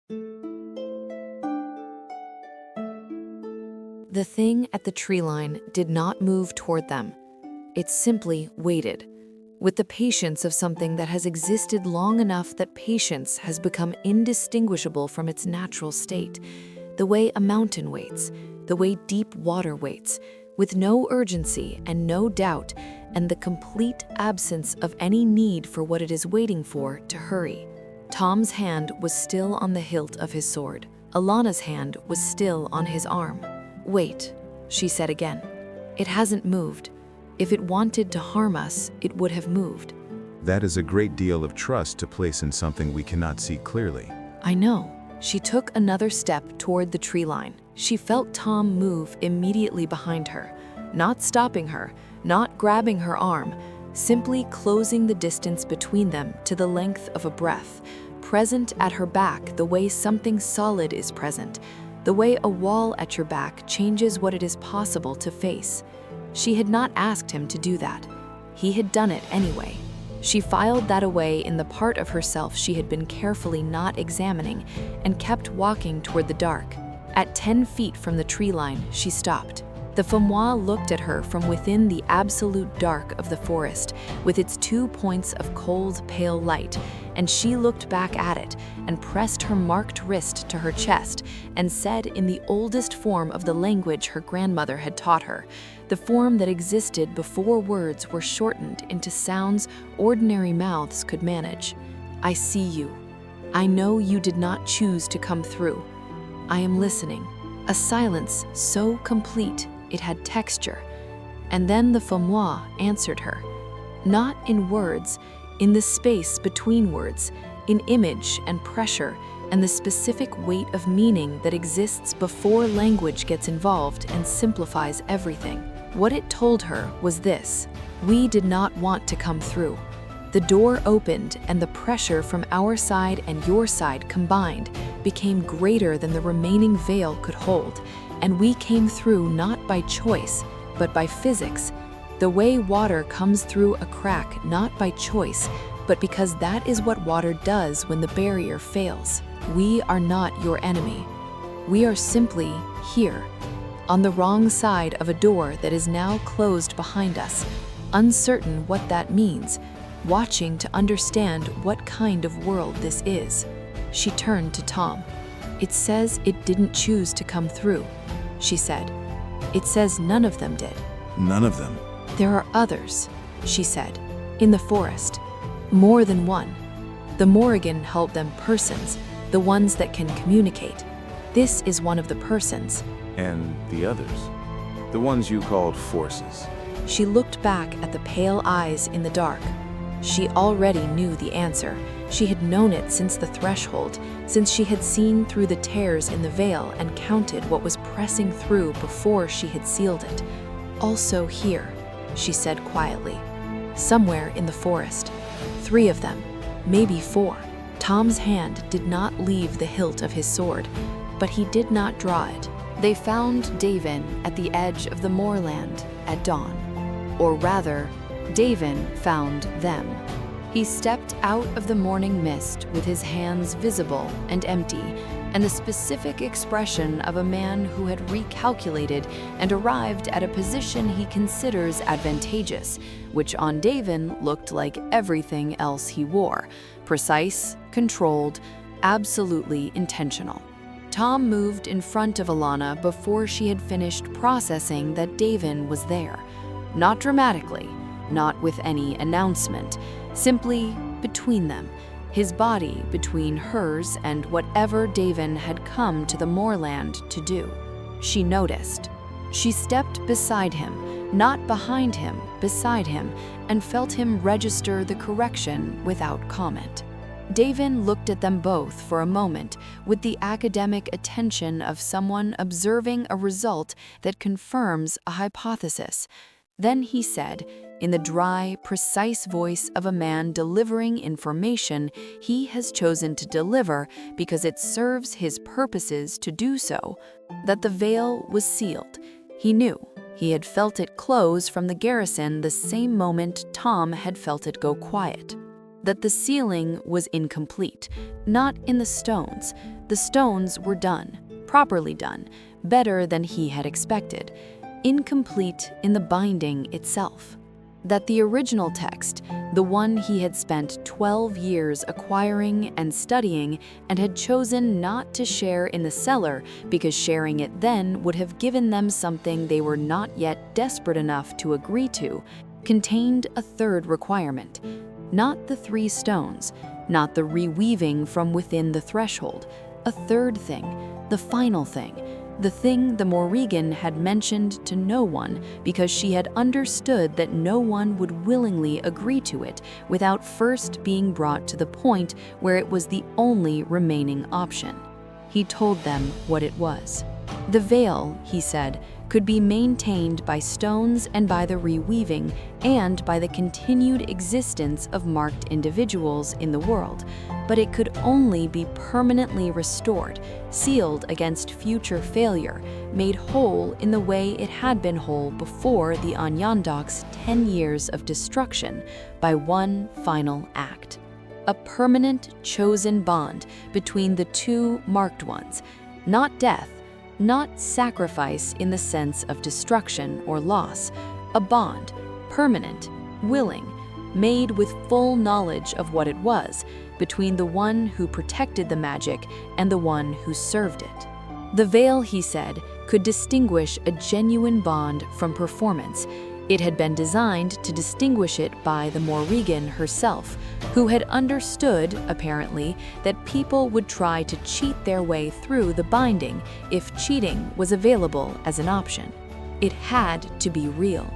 The thing at the tree line did not move toward them. It simply waited, with the patience of something that has existed long enough that patience has become indistinguishable from its natural state, the way a mountain waits, the way deep water waits, with no urgency and no doubt, and the complete absence of any need for what it is waiting for to hurry. Tom's hand was still on the hilt of his sword. Alana's hand was still on his arm. "Wait," she said again. "It hasn't moved. If it wanted to harm us, it would have moved." That is a great deal of trust to place in something we cannot see clearly. "I know." She took another step toward the tree line. She felt Tom move immediately behind her, not stopping her, not grabbing her arm, simply closing the distance between them to the length of a breath, present at her back the way something solid is present, the way a wall at your back changes what it is possible to face. She had not asked him to do that. He had done it anyway. She filed that away in the part of herself she had been carefully not examining and kept walking toward the dark. At 10 feet from the tree line, she stopped. The Fommois looked at her from within the absolute dark of the forest, with its 2 points of cold, pale light, and she looked back at it and pressed her marked wrist to her chest and said in the oldest form of the language her grandmother had taught her, the form that existed before words were shortened into sounds ordinary mouths could manage, "I see you. I know you did not choose to come through. I am listening." A silence so complete it had texture. And then the Fommois answered her, not in words, in the space between words, in image and pressure, and the specific weight of meaning that exists before language gets involved and simplifies everything. What it told her was this: we did not want to come through. The door opened, and the pressure from our side and your side combined became greater than the remaining veil could hold, and we came through not by choice, but by physics, the way water comes through a crack not by choice, but because that is what water does when the barrier fails. We are not your enemy. We are simply here, on the wrong side of a door that is now closed behind us, uncertain what that means, watching to understand what kind of world this is. She turned to Tom. "It says it didn't choose to come through," she said. "It says none of them did." None of them. "There are others," she said, "in the forest. More than one. The Morrigan held them persons, the ones that can communicate. This is one of the persons." And the others? The ones you called forces. She looked back at the pale eyes in the dark. She already knew the answer. She had known it since the threshold, since she had seen through the tears in the veil and counted what was pressing through before she had sealed it. "Also here," she said quietly. "Somewhere in the forest. 3 of them, maybe 4. Tom's hand did not leave the hilt of his sword, but he did not draw it. They found Davin at the edge of the moorland at dawn. Or rather, Davin found them. He stepped out of the morning mist with his hands visible and empty, and the specific expression of a man who had recalculated and arrived at a position he considers advantageous, which on Davin looked like everything else he wore: precise, controlled, absolutely intentional. Tom moved in front of Alana before she had finished processing that Davin was there. Not dramatically, not with any announcement, simply between them, his body between hers and whatever Davin had come to the moorland to do. She noticed. She stepped beside him, not behind him, beside him, and felt him register the correction without comment. Davin looked at them both for a moment with the academic attention of someone observing a result that confirms a hypothesis. Then he said, in the dry, precise voice of a man delivering information he has chosen to deliver because it serves his purposes to do so, that the veil was sealed. He knew. He had felt it close from the garrison the same moment Tom had felt it go quiet. that the sealing was incomplete, not in the stones. The stones were done, properly done, better than he had expected, incomplete in the binding itself. That the original text, the one he had spent 12 years acquiring and studying and had chosen not to share in the cellar because sharing it then would have given them something they were not yet desperate enough to agree to, contained a third requirement. Not the 3 stones, not the reweaving from within the threshold. A third thing, the final thing, the thing the Morrigan had mentioned to no one because she had understood that no one would willingly agree to it without first being brought to the point where it was the only remaining option. He told them what it was. The veil, he said, could be maintained by stones and by the reweaving and by the continued existence of marked individuals in the world, but it could only be permanently restored, sealed against future failure, made whole in the way it had been whole before the Anyandok's 10 years of destruction by one final act. A permanent, chosen bond between the 2 marked ones, not death, not sacrifice in the sense of destruction or loss, a bond, permanent, willing, made with full knowledge of what it was, between the one who protected the magic and the one who served it. The veil, he said, could distinguish a genuine bond from performance. It had been designed to distinguish it by the Morrigan herself, who had understood, apparently, that people would try to cheat their way through the binding if cheating was available as an option. It had to be real.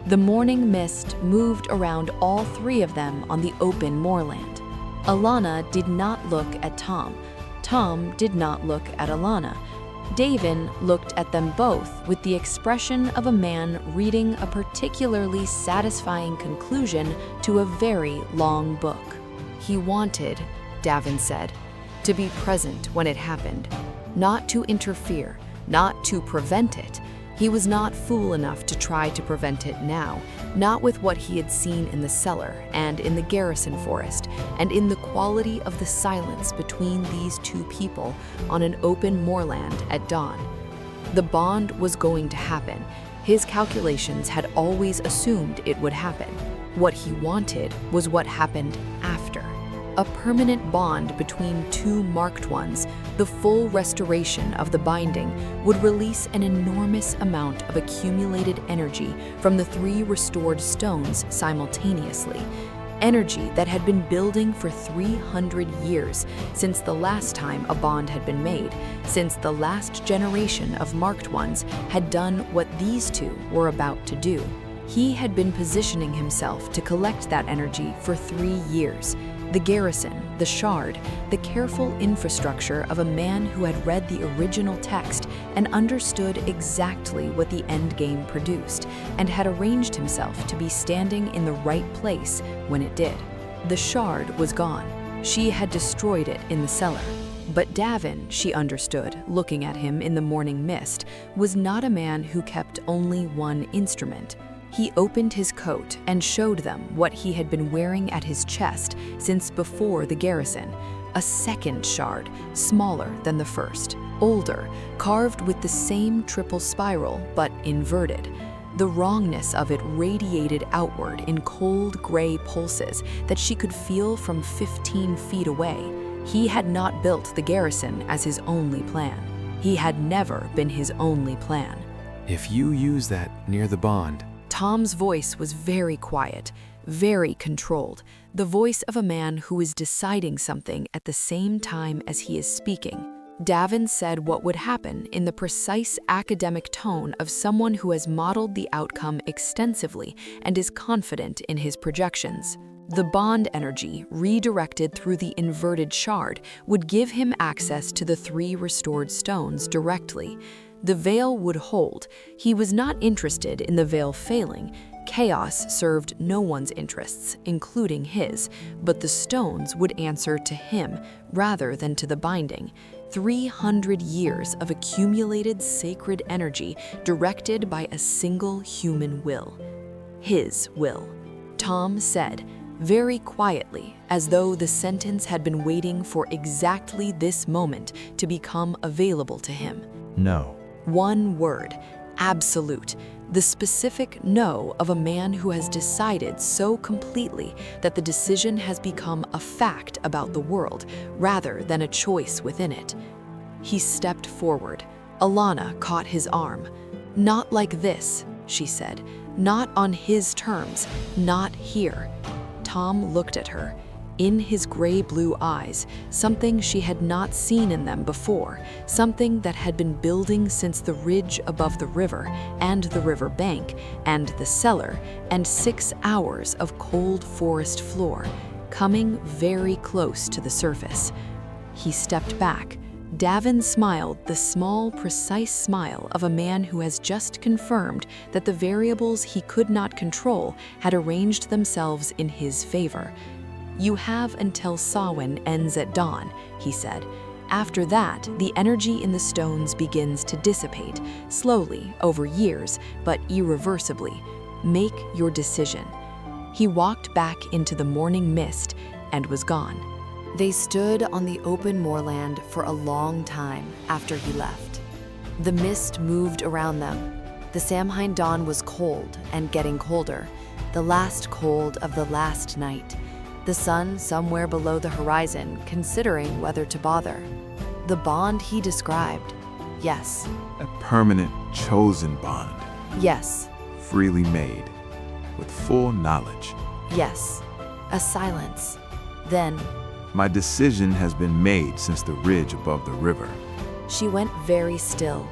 The morning mist moved around all 3 of them on the open moorland. Alana did not look at Tom. Tom did not look at Alana. Davin looked at them both with the expression of a man reading a particularly satisfying conclusion to a very long book. He wanted, Davin said, to be present when it happened, not to interfere, not to prevent it. He was not fool enough to try to prevent it now, not with what he had seen in the cellar and in the garrison forest, and in the quality of the silence between these 2 people on an open moorland at dawn. The bond was going to happen. His calculations had always assumed it would happen. What he wanted was what happened after. A permanent bond between 2 marked ones, the full restoration of the binding, would release an enormous amount of accumulated energy from the 3 restored stones simultaneously. Energy that had been building for 300 years, since the last time a bond had been made, since the last generation of marked ones had done what these 2 were about to do. He had been positioning himself to collect that energy for 3 years. The garrison, the shard, the careful infrastructure of a man who had read the original text and understood exactly what the endgame produced, and had arranged himself to be standing in the right place when it did. The shard was gone. She had destroyed it in the cellar. But Davin, she understood, looking at him in the morning mist, was not a man who kept only one instrument. He opened his coat and showed them what he had been wearing at his chest since before the garrison. A second shard, smaller than the first, older, carved with the same triple spiral, but inverted. The wrongness of it radiated outward in cold gray pulses that she could feel from 15 feet away. He had not built the garrison as his only plan. He had never been his only plan. If you use that near the bond, Tom's voice was very quiet, very controlled, the voice of a man who is deciding something at the same time as he is speaking. Davin said what would happen in the precise academic tone of someone who has modeled the outcome extensively and is confident in his projections. The bond energy, redirected through the inverted shard, would give him access to the 3 restored stones directly. The veil would hold. He was not interested in the veil failing. Chaos served no one's interests, including his, but the stones would answer to him rather than to the binding. 300 years of accumulated sacred energy directed by a single human will. His will. Tom said, very quietly, as though the sentence had been waiting for exactly this moment to become available to him. No. One word, absolute, the specific no of a man who has decided so completely that the decision has become a fact about the world rather than a choice within it. He stepped forward. Alana caught his arm. "Not like this," she said. "Not on his terms, not here." Tom looked at her. In his gray-blue eyes, something she had not seen in them before, something that had been building since the ridge above the river and the river bank and the cellar and 6 hours of cold forest floor, coming very close to the surface. He stepped back. Davin smiled the small, precise smile of a man who has just confirmed that the variables he could not control had arranged themselves in his favor. "You have until Samhain ends at dawn," he said. "After that, the energy in the stones begins to dissipate, slowly, over years, but irreversibly. Make your decision." He walked back into the morning mist and was gone. They stood on the open moorland for a long time after he left. The mist moved around them. The Samhain dawn was cold and getting colder, the last cold of the last night. The sun somewhere below the horizon, considering whether to bother. The bond he described. Yes. A permanent, chosen bond, Yes. freely made, with full knowledge. Yes. A silence. Then My decision has been made since the ridge above the river. she went very still.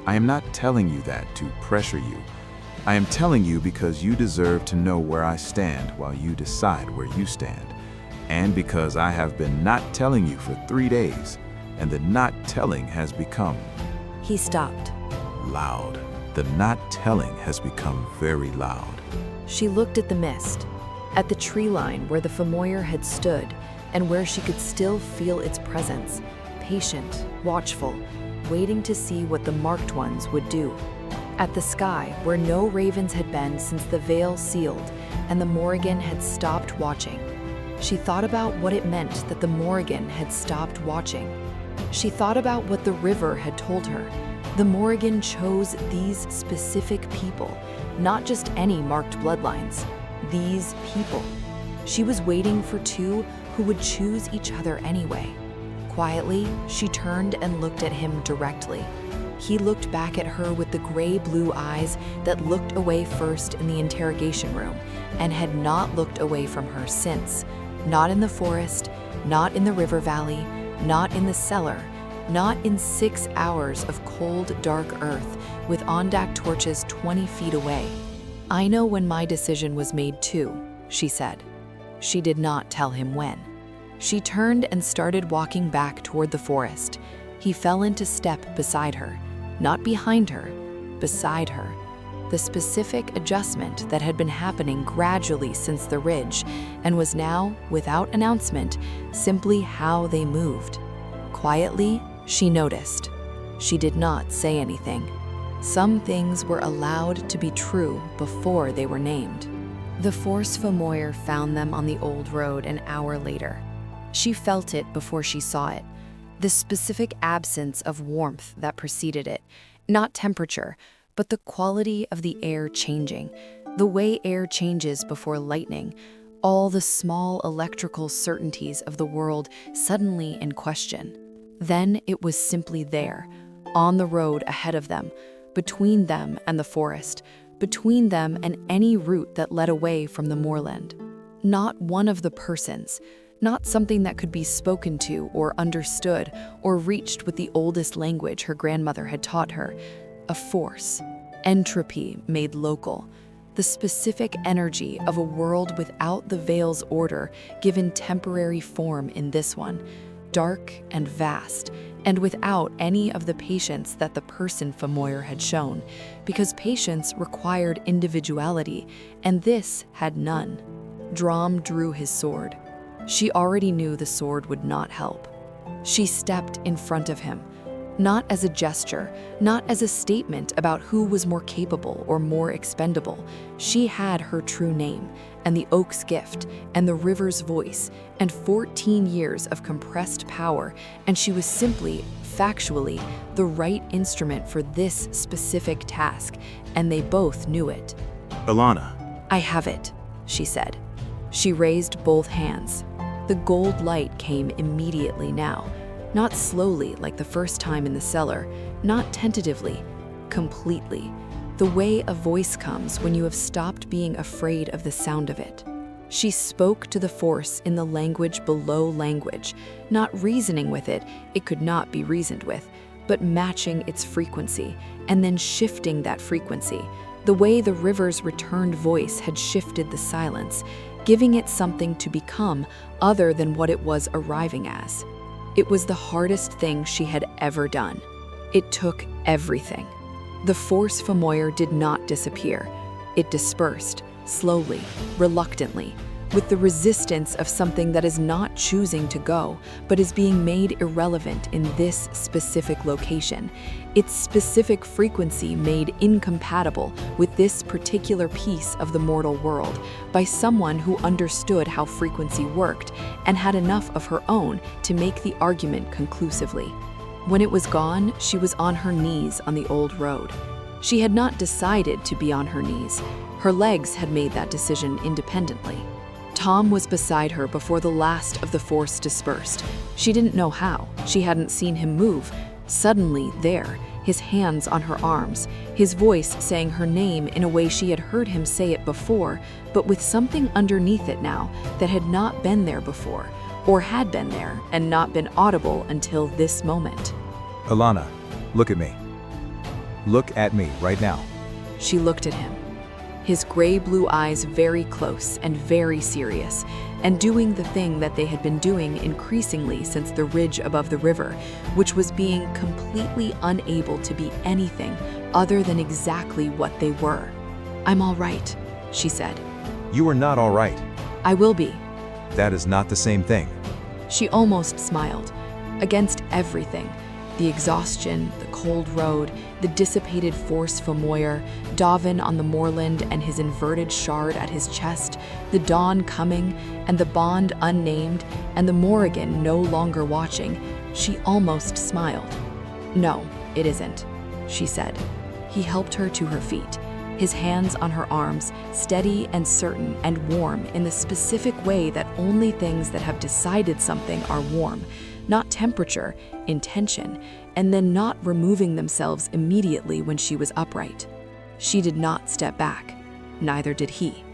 I am not telling you that to pressure you. I am telling you because you deserve to know where I stand while you decide where you stand. And because I have been not telling you for 3 days, and the not telling has become He stopped. loud. The not telling has become very loud. She looked at the mist, at the tree line where the familiar had stood, and where she could still feel its presence, patient, watchful, waiting to see what the marked ones would do. At the sky where no ravens had been since the veil sealed and the Morrigan had stopped watching. She thought about what it meant that the Morrigan had stopped watching. She thought about what the river had told her. The Morrigan chose these specific people, not just any marked bloodlines. These people. She was waiting for two who would choose each other anyway. Quietly, she turned and looked at him directly. He looked back at her with the gray-blue eyes that looked away first in the interrogation room and had not looked away from her since. Not in the forest, not in the river valley, not in the cellar, not in 6 hours of cold, dark earth with on-deck torches 20 feet away. "I know when my decision was made too," she said. She did not tell him when. She turned and started walking back toward the forest. He fell into step beside her, not behind her, beside her. The specific adjustment that had been happening gradually since the ridge and was now, without announcement, simply how they moved. Quietly, she noticed. She did not say anything. Some things were allowed to be true before they were named. The Force Familiar found them on the old road an hour later. She felt it before she saw it. The specific absence of warmth that preceded it. Not temperature, but the quality of the air changing. The way air changes before lightning. All the small electrical certainties of the world suddenly in question. Then it was simply there, on the road ahead of them, between them and the forest, between them and any route that led away from the moorland. Not one of the persons, not something that could be spoken to or understood or reached with the oldest language her grandmother had taught her. A force, entropy made local, the specific energy of a world without the veil's order given temporary form in this one, dark and vast, and without any of the patience that the person familiar had shown, because patience required individuality, and this had none. Drom drew his sword. She already knew the sword would not help. She stepped in front of him. Not as a gesture, not as a statement about who was more capable or more expendable. She had her true name, and the oak's gift, and the river's voice, and 14 years of compressed power, and she was simply, factually, the right instrument for this specific task, and they both knew it. Alana. "I have it," she said. She raised both hands. The gold light came immediately now, not slowly like the first time in the cellar, not tentatively, completely, the way a voice comes when you have stopped being afraid of the sound of it. She spoke to the force in the language below language, not reasoning with it, it could not be reasoned with, but matching its frequency, and then shifting that frequency, the way the river's returned voice had shifted the silence, giving it something to become other than what it was arriving as. It was the hardest thing she had ever done. It took everything. The force familiar did not disappear. It dispersed, slowly, reluctantly, with the resistance of something that is not choosing to go, but is being made irrelevant in this specific location, its specific frequency made incompatible with this particular piece of the mortal world by someone who understood how frequency worked and had enough of her own to make the argument conclusively. When it was gone, she was on her knees on the old road. She had not decided to be on her knees. Her legs had made that decision independently. Tom was beside her before the last of the force dispersed. She didn't know how. She hadn't seen him move. Suddenly, there, his hands on her arms, his voice saying her name in a way she had heard him say it before, but with something underneath it now that had not been there before, or had been there and not been audible until this moment. Alana, look at me. Look at me right now. She looked at him. His gray-blue eyes very close and very serious, and doing the thing that they had been doing increasingly since the ridge above the river, which was being completely unable to be anything other than exactly what they were. "I'm all right," she said. You are not all right. "I will be." That is not the same thing. She almost smiled. Against everything, the exhaustion, the cold road, the dissipated force familiar, Davin on the moorland and his inverted shard at his chest, the dawn coming, and the bond unnamed, and the Morrigan no longer watching, she almost smiled. "No, it isn't," she said. He helped her to her feet, his hands on her arms, steady and certain and warm in the specific way that only things that have decided something are warm, not temperature, intention, and then not removing themselves immediately when she was upright. She did not step back. Neither did he.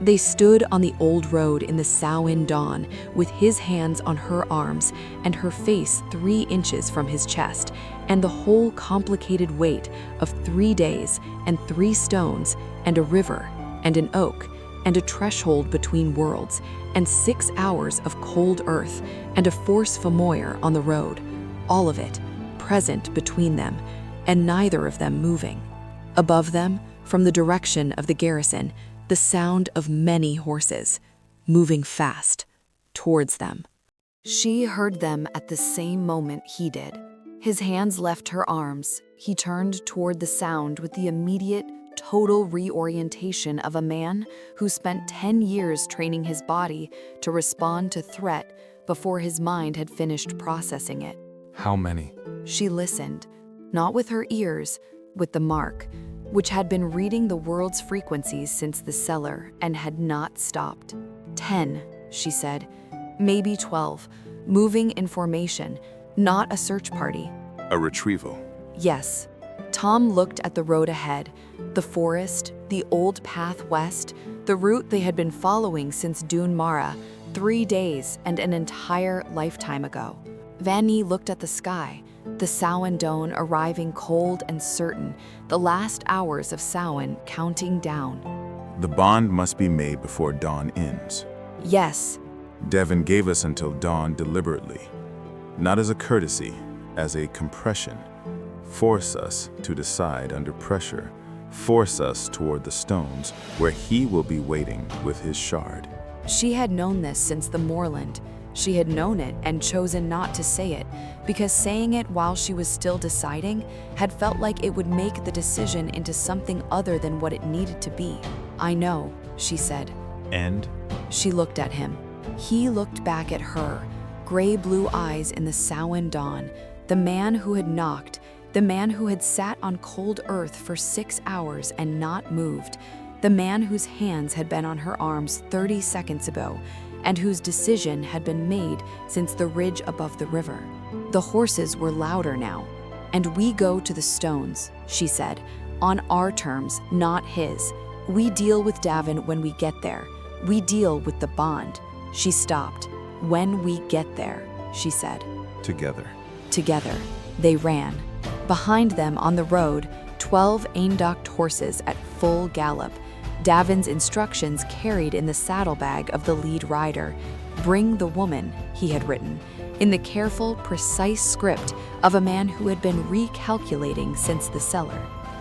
They stood on the old road in the Samhain dawn, with his hands on her arms and her face 3 inches from his chest, and the whole complicated weight of 3 days and 3 stones and a river and an oak and a threshold between worlds and 6 hours of cold earth and a force familiar on the road, all of it present between them, and neither of them moving. Above them, from the direction of the garrison, the sound of many horses, moving fast, towards them. She heard them at the same moment he did. His hands left her arms. He turned toward the sound with the immediate, total reorientation of a man who spent 10 years training his body to respond to threat before his mind had finished processing it. How many? She listened, not with her ears, with the mark, which had been reading the world's frequencies since the cellar and had not stopped. 10, she said, maybe 12, moving in formation, not a search party. A retrieval. Yes. Tom looked at the road ahead, the forest, the old path west, the route they had been following since Dún Mara, 3 days and an entire lifetime ago. Vanni looked at the sky, the Samhain dawn arriving cold and certain, the last hours of Samhain counting down. The bond must be made before dawn ends. Yes. Devon gave us until dawn deliberately, not as a courtesy, as a compression. Force us to decide under pressure, force us toward the stones where he will be waiting with his shard. She had known this since the moorland, She had known it and chosen not to say it, because saying it while she was still deciding had felt like it would make the decision into something other than what it needed to be. "I know," she said. And? She looked at him. He looked back at her, gray-blue eyes in the Samhain dawn, the man who had knocked, the man who had sat on cold earth for 6 hours and not moved, the man whose hands had been on her arms 30 seconds ago, and whose decision had been made since the ridge above the river. The horses were louder now. "And we go to the stones," she said, "on our terms, not his. We deal with Davin when we get there. We deal with the bond." She stopped. "When we get there," she said. Together. Together, they ran. Behind them on the road, 12 eindocked horses at full gallop. Davin's instructions carried in the saddlebag of the lead rider. "Bring the woman," he had written, in the careful, precise script of a man who had been recalculating since the cellar.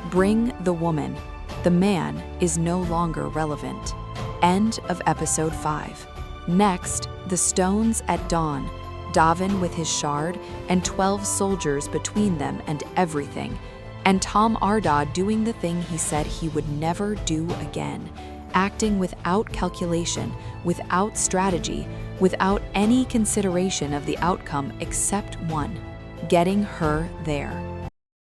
"Bring the woman. The man is no longer relevant." End of episode 5. Next, the stones at dawn. Davin with his shard and 12 soldiers between them and everything. And Tom Ardagh doing the thing he said he would never do again, acting without calculation, without strategy, without any consideration of the outcome except one: getting her there.